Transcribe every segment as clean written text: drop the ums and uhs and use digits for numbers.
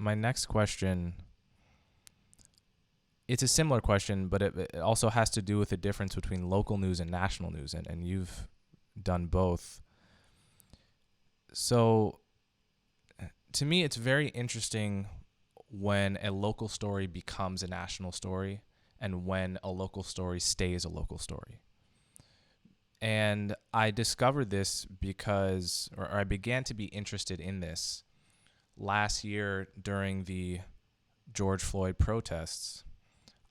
my next question, it's a similar question, but it also has to do with the difference between local news and national news, and you've done both. So to me, it's very interesting when a local story becomes a national story and when a local story stays a local story. And I discovered this because, or I began to be interested in this last year during the George Floyd protests.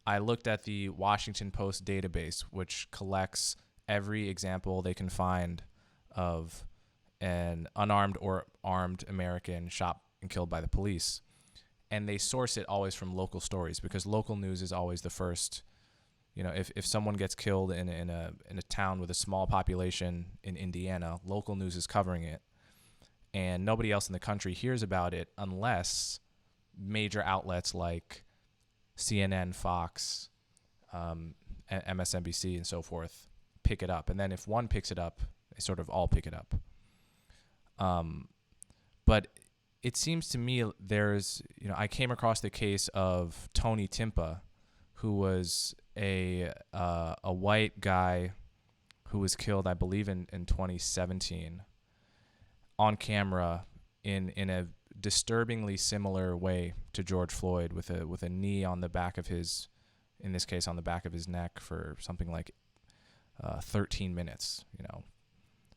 I looked at the Washington Post database, which collects every example they can find of an unarmed or armed American shot and killed by the police. And they source it always from local stories because local news is always the first. You know, if someone gets killed in a town with a small population in Indiana, local news is covering it, and nobody else in the country hears about it unless major outlets like CNN, Fox, MSNBC, and so forth pick it up. And then if one picks it up, they sort of all pick it up. But it seems to me I came across the case of Tony Timpa, who was a white guy who was killed, I believe, in 2017 on camera in a disturbingly similar way to George Floyd, with a knee on the back of his, in this case, on the back of his neck for something like 13 minutes,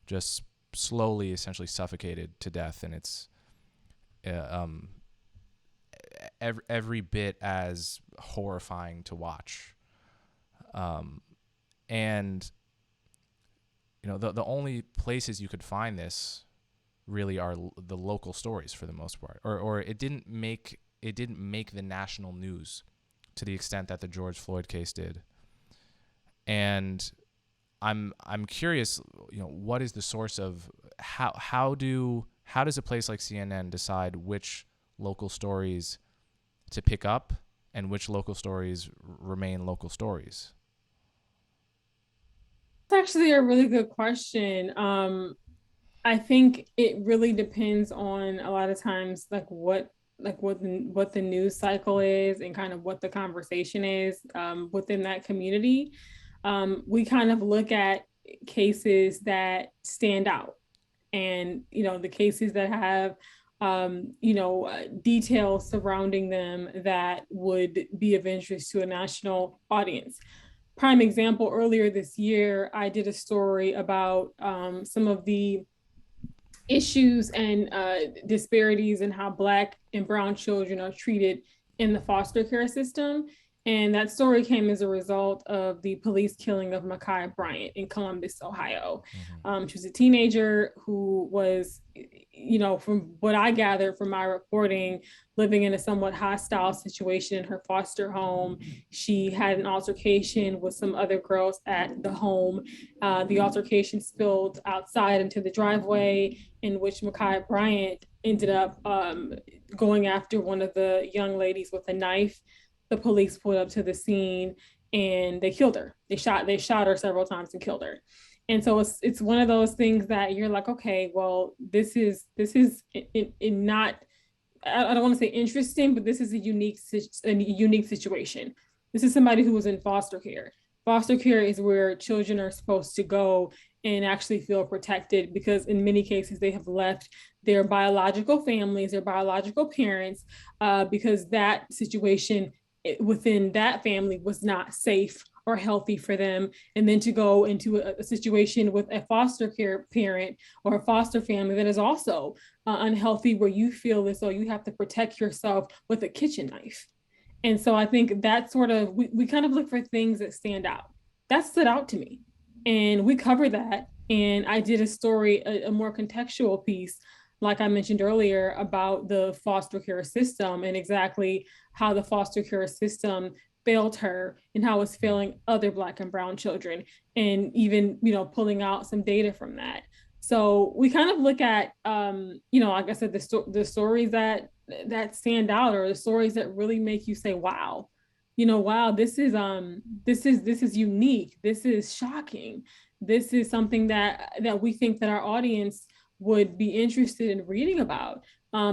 just slowly, essentially suffocated to death. And it's every bit as horrifying to watch. And the only places you could find this really are the local stories for the most part, or it didn't make the national news to the extent that the George Floyd case did. And I'm curious, what is the source of how does a place like CNN decide which local stories to pick up and which local stories remain local stories? It's actually a really good question. I think it really depends on a lot of times what the news cycle is and kind of what the conversation is within that community. We kind of look at cases that stand out, and the cases that have details surrounding them that would be of interest to a national audience. Prime example, earlier this year, I did a story about some of the issues and disparities in how Black and Brown children are treated in the foster care system. And that story came as a result of the police killing of Ma'Khia Bryant in Columbus, Ohio. Mm-hmm. She was a teenager who was, from what I gathered from my reporting, living in a somewhat hostile situation in her foster home. She had an altercation with some other girls at the home. The altercation spilled outside into the driveway, in which Ma'Khia Bryant ended up going after one of the young ladies with a knife. The police pulled up to the scene and they killed her. They shot her several times and killed her. And so it's one of those things that you're like, okay, well, this is not, I don't want to say interesting, but this is a unique situation. This is somebody who was in foster care. Foster care is where children are supposed to go and actually feel protected, because in many cases they have left their biological families, their biological parents, because that situation within that family was not safe or healthy for them. And then to go into a situation with a foster care parent or a foster family that is also unhealthy, where you feel as though you have to protect yourself with a kitchen knife. And so I think that sort of, we kind of look for things that stand out. That stood out to me. And we covered that. And I did a story, a more contextual piece, like I mentioned earlier, about the foster care system and exactly how the foster care system failed her and how it's failing other Black and Brown children, and even pulling out some data from that. So we kind of look at like I said, the stories that stand out, or the stories that really make you say, wow, wow, this is unique, this is shocking, this is something that we think that our audience would be interested in reading about.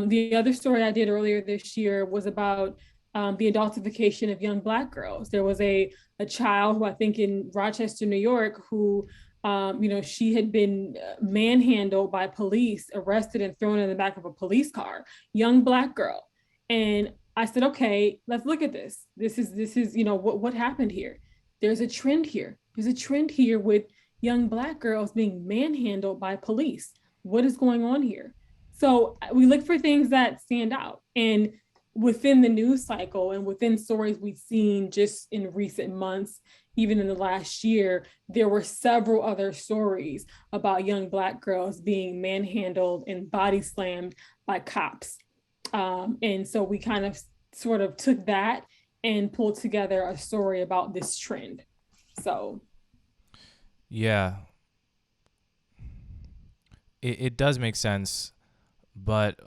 The other story I did earlier this year was about the adultification of young Black girls. There was a child who I think in Rochester, New York, who she had been manhandled by police, arrested, and thrown in the back of a police car. Young Black girl, and I said, okay, let's look at this. This is what happened here. There's a trend here. There's a trend here with young Black girls being manhandled by police. What is going on here? So we look for things that stand out. And within the news cycle and within stories we've seen just in recent months, even in the last year, there were several other stories about young Black girls being manhandled and body slammed by cops. And so we kind of sort of took that and pulled together a story about this trend. So, yeah, it does make sense. But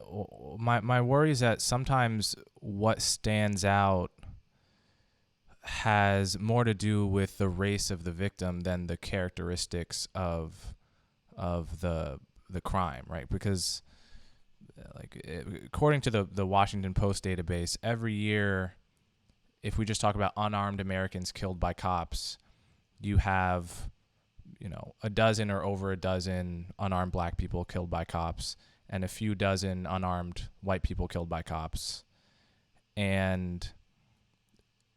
my worry is that sometimes what stands out has more to do with the race of the victim than the characteristics of the crime, right? Because according to the Washington Post database, every year, if we just talk about unarmed Americans killed by cops, you have a dozen or over a dozen unarmed Black people killed by cops, and a few dozen unarmed white people killed by cops. And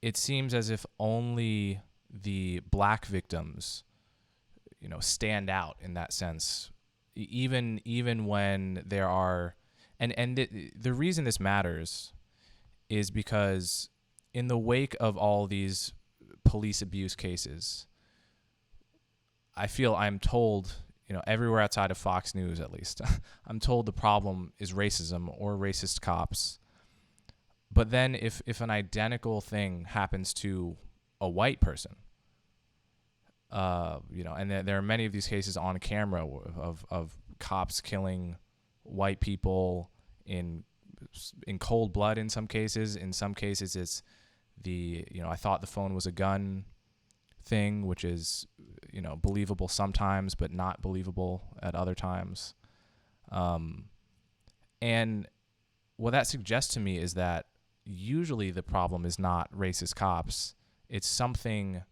it seems as if only the Black victims, stand out in that sense, even when there are, and the reason this matters is because in the wake of all these police abuse cases, I feel I'm told, everywhere outside of Fox News at least, I'm told the problem is racism or racist cops. But then if an identical thing happens to a white person, and there are many of these cases on camera of cops killing white people in cold blood in some cases. In some cases it's I thought the phone was a gun thing, which is believable sometimes but not believable at other times. And what that suggests to me is that usually the problem is not racist cops. It's something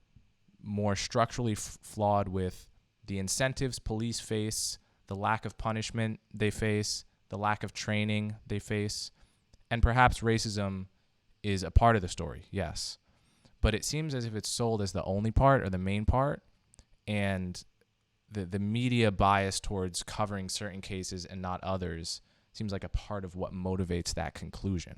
more structurally flawed with the incentives police face, the lack of punishment they face, the lack of training they face, and perhaps racism is a part of the story, yes. But it seems as if it's sold as the only part or the main part, and the media bias towards covering certain cases and not others seems like a part of what motivates that conclusion.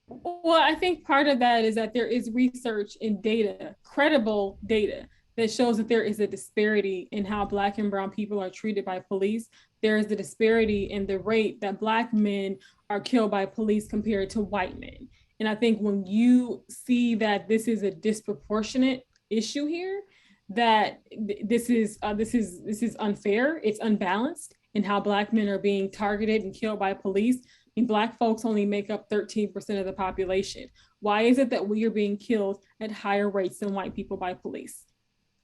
Well, I think part of that is that there is research and data, credible data, that shows that there is a disparity in how Black and brown people are treated by police. There is a disparity in the rate that Black men are killed by police compared to white men. And I think when you see that this is a disproportionate issue here, that this is unfair, it's unbalanced in how Black men are being targeted and killed by police. I mean, Black folks only make up 13% of the population. Why is it that we are being killed at higher rates than white people by police?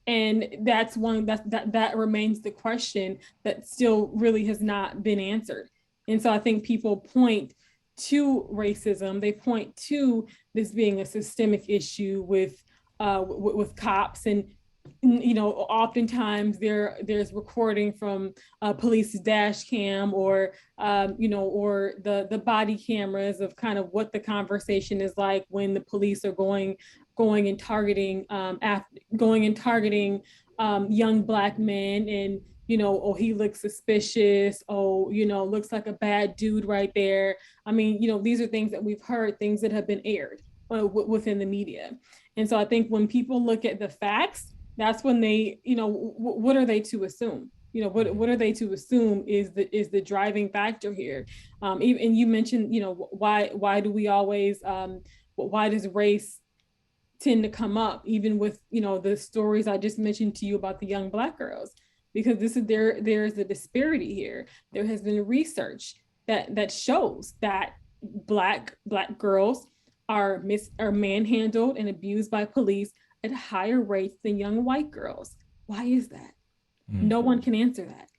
And that's one that remains the question that still really has not been answered. And so I think people point to racism. They point to this being a systemic issue with cops, and oftentimes there's recording from police dash cam or or the body cameras of kind of what the conversation is like when the police are going and targeting young Black men, and oh, he looks suspicious, oh, looks like a bad dude right there. I mean, these are things that we've heard, things that have been aired within the media. And so I think when people look at the facts, that's when they, what are they to assume? What are they to assume is the driving factor here? And you mentioned, why do we always, why does race tend to come up, even with, the stories I just mentioned to you about the young Black girls? Because there is a disparity here. There has been research that shows that black girls are manhandled and abused by police at higher rates than young white girls. Why is that? No one can answer that.